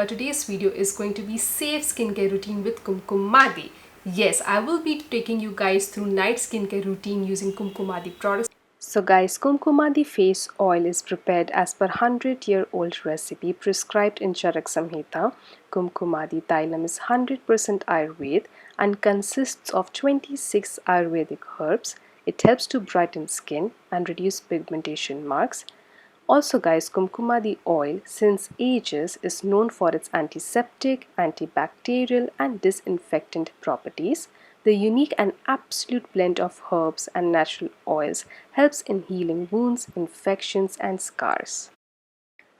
Today's video is going to be safe skincare routine with Kumkumadi. Yes, I will be taking you guys through night skincare routine using Kumkumadi products. So guys, Kumkumadi face oil is prepared as per 100-year-old recipe prescribed in Charak Samhita. Kumkumadi Thailam is 100% Ayurvedic and consists of 26 Ayurvedic herbs. It helps to brighten skin and reduce pigmentation marks. Also guys, Kumkumadi oil since ages is known for its antiseptic, antibacterial and disinfectant properties. The unique and absolute blend of herbs and natural oils helps in healing wounds, infections and scars.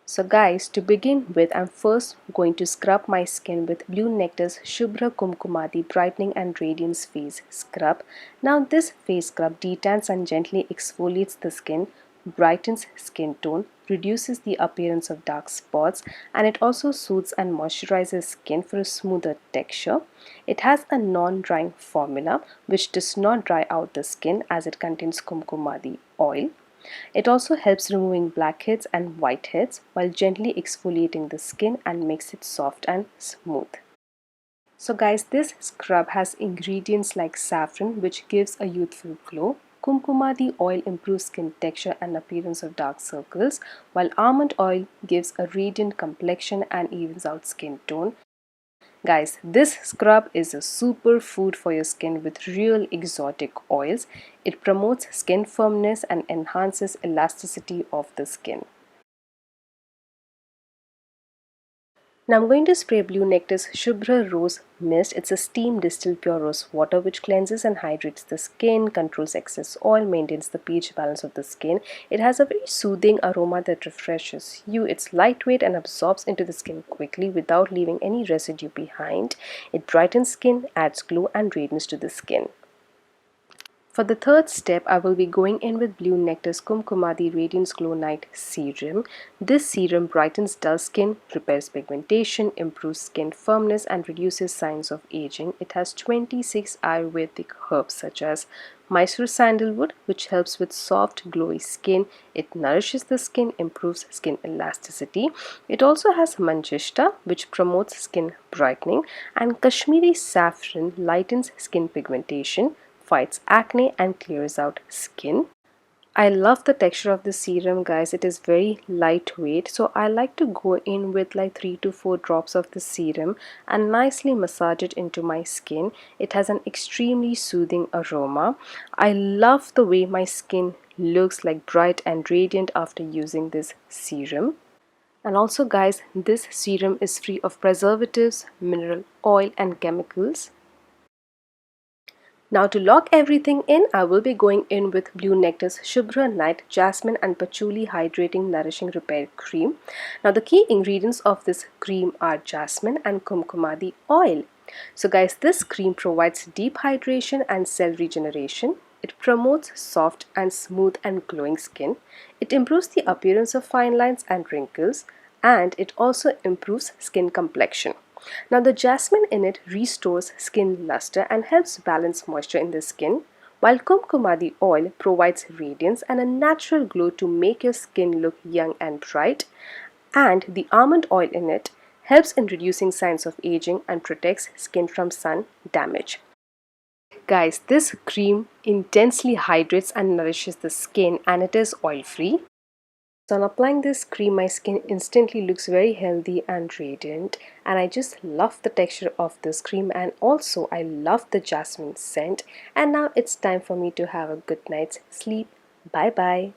So guys, to begin with, I'm first going to scrub my skin with Blue Nectar's Shubhra Kumkumadi Brightening and Radiance Face Scrub. Now this face scrub detans and gently exfoliates the skin, brightens skin tone, reduces the appearance of dark spots, and it also soothes and moisturizes skin for a smoother texture. It has a non-drying formula which does not dry out the skin as it contains Kumkumadi oil. It also helps removing blackheads and whiteheads while gently exfoliating the skin and makes it soft and smooth. So guys, this scrub has ingredients like saffron which gives a youthful glow. Kumkumadi oil improves skin texture and appearance of dark circles, while almond oil gives a radiant complexion and evens out skin tone. Guys, this scrub is a super food for your skin with real exotic oils. It promotes skin firmness and enhances elasticity of the skin. Now I'm going to spray Blue Nectar's Shubhra Rose Mist. It's a steam distilled pure rose water which cleanses and hydrates the skin, controls excess oil, maintains the pH balance of the skin. It has a very soothing aroma that refreshes you. It's lightweight and absorbs into the skin quickly without leaving any residue behind. It brightens skin, adds glow and radiance to the skin. For the third step, I will be going in with Blue Nectar's Kumkumadi Radiance Glow Night Serum. This serum brightens dull skin, repairs pigmentation, improves skin firmness and reduces signs of aging. It has 26 Ayurvedic herbs such as Mysore sandalwood, which helps with soft, glowy skin. It nourishes the skin, improves skin elasticity. It also has Manjishta, which promotes skin brightening, and Kashmiri saffron lightens skin pigmentation, fights acne and clears out skin. I love the texture of the serum guys. It is very lightweight, so I like to go in with like 3 to 4 drops of the serum and nicely massage it into my skin. It has an extremely soothing aroma. I love the way my skin looks like bright and radiant after using this serum. And also guys, this serum is free of preservatives, mineral oil and chemicals. Now to lock everything in, I will be going in with Blue Nectar's Shubhra Night Jasmine and Patchouli Hydrating Nourishing Repair Cream. Now the key ingredients of this cream are jasmine and Kumkumadi oil. So guys, this cream provides deep hydration and cell regeneration. It promotes soft and smooth and glowing skin. It improves the appearance of fine lines and wrinkles, and it also improves skin complexion. Now the jasmine in it restores skin luster and helps balance moisture in the skin, while Kumkumadi oil provides radiance and a natural glow to make your skin look young and bright, and the almond oil in it helps in reducing signs of aging and protects skin from sun damage. Guys, this cream intensely hydrates and nourishes the skin and it is oil free. So on applying this cream, my skin instantly looks very healthy and radiant, and I just love the texture of this cream, and also I love the jasmine scent. And now it's time for me to have a good night's sleep. Bye bye.